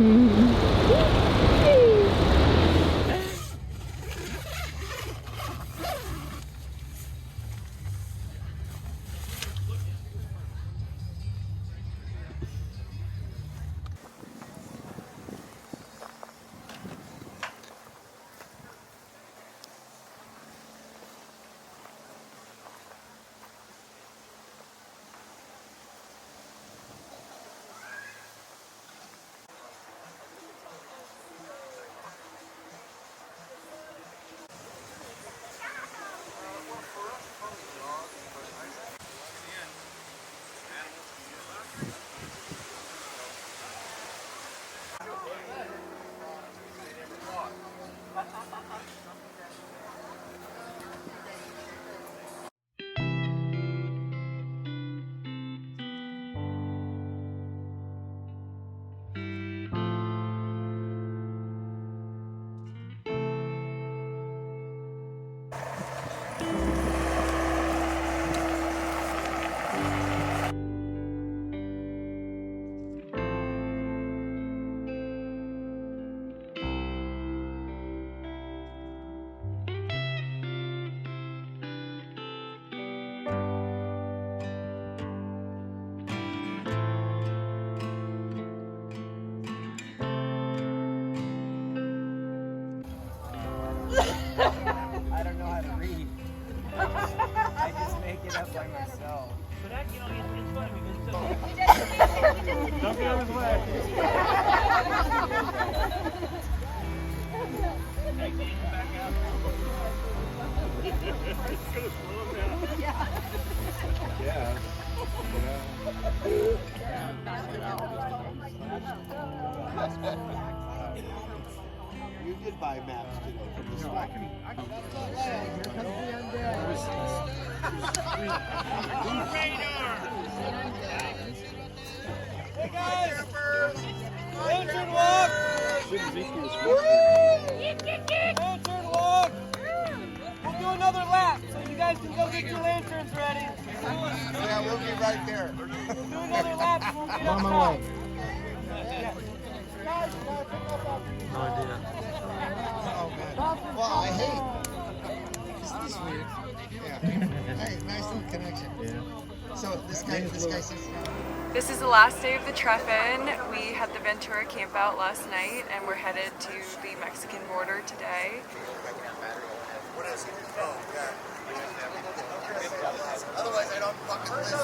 I don't know how to read. I just make it up by myself. But I, it's funny because don't get on his way. Yeah. You did buy maps today for this one. Hey guys! Lantern walk! Lantern walk! We'll do another lap so you guys can go get your lanterns ready. Yeah, we'll be right there. We'll do another lap and we'll get On my outside. way. Guys, pick up on. No idea. Oh, man. Well, I hate. Isn't this weird? Yeah. Hey, nice little connection. Yeah. So this guy says. This is the last day of the Treffen. We had the Ventura camp out last night and we're headed to the Mexican border today. What is it? Oh, yeah. Otherwise, I don't fucking listen.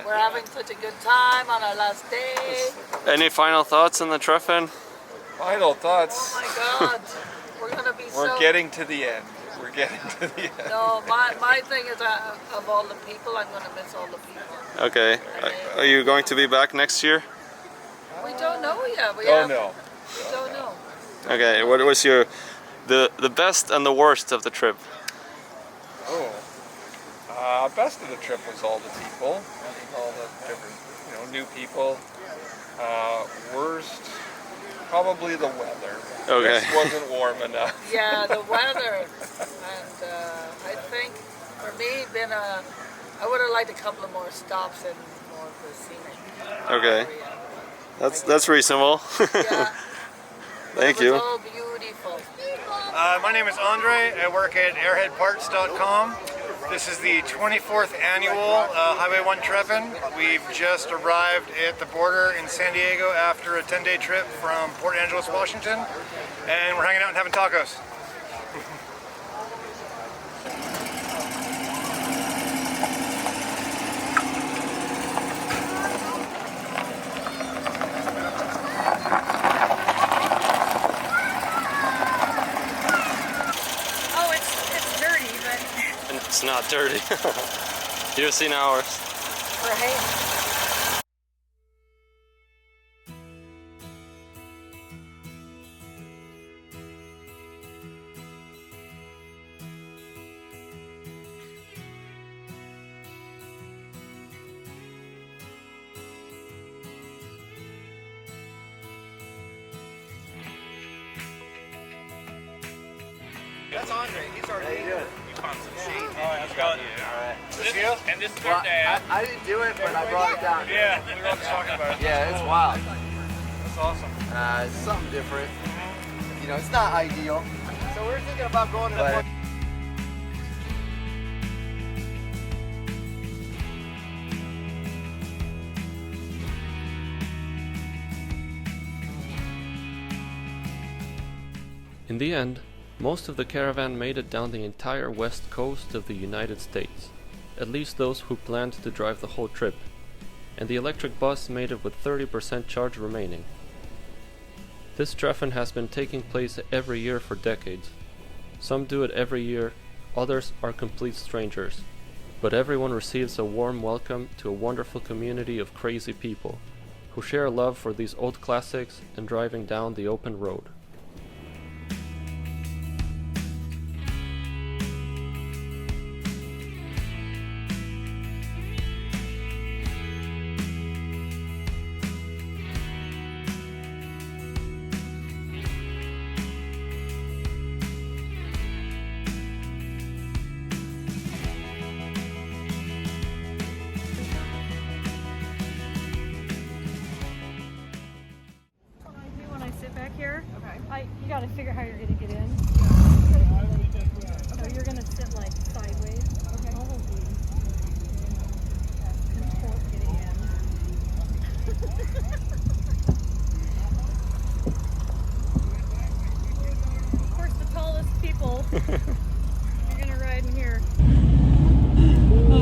We're having such a good time on our last day. Any final thoughts on the Treffen? Final thoughts. Oh my God. We're going to be We're getting to the end. We're getting to the end. No, my thing is of all the people, I'm going to miss all the people. Okay. Are you going to be back next year? We don't know yet. We don't know. We don't know. Okay. What was the best and the worst of the trip? Oh. Best of the trip was all the people, all the different, new people. Worst, probably the weather. Okay. It wasn't warm enough. Yeah, the weather. And I think for me, I would have liked a couple of more stops and more of the scenic. Okay. That's reasonable. Yeah. Thank It was you. all beautiful. My name is Andre. I work at airheadparts.com. This is the 24th annual Highway 1 Treffen. We've just arrived at the border in San Diego after a 10-day trip from Port Angeles, Washington, and we're hanging out and having tacos. Oh, it's dirty, but It's not dirty. You've seen ours. right. That's Andre. He's already in. You found some shade. All right, how's it going? All right. And this is their dad. I didn't do it, but I brought it down. Yeah, we were all just talking about it. Yeah, it's wild. That's awesome. It's something different. You know, it's not ideal. So we're thinking about going to the In the end, most of the caravan made it down the entire west coast of the United States, at least those who planned to drive the whole trip, and the electric bus made it with 30% charge remaining. This Treffen has been taking place every year for decades. Some do it every year, others are complete strangers, but everyone receives a warm welcome to a wonderful community of crazy people who share a love for these old classics and driving down the open road. You gotta figure out how you're gonna get in. So you're gonna sit like sideways. Okay. Control getting in. Of course, the tallest people. You're gonna ride in here.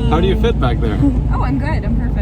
How do you fit back there? Oh, I'm good. I'm perfect.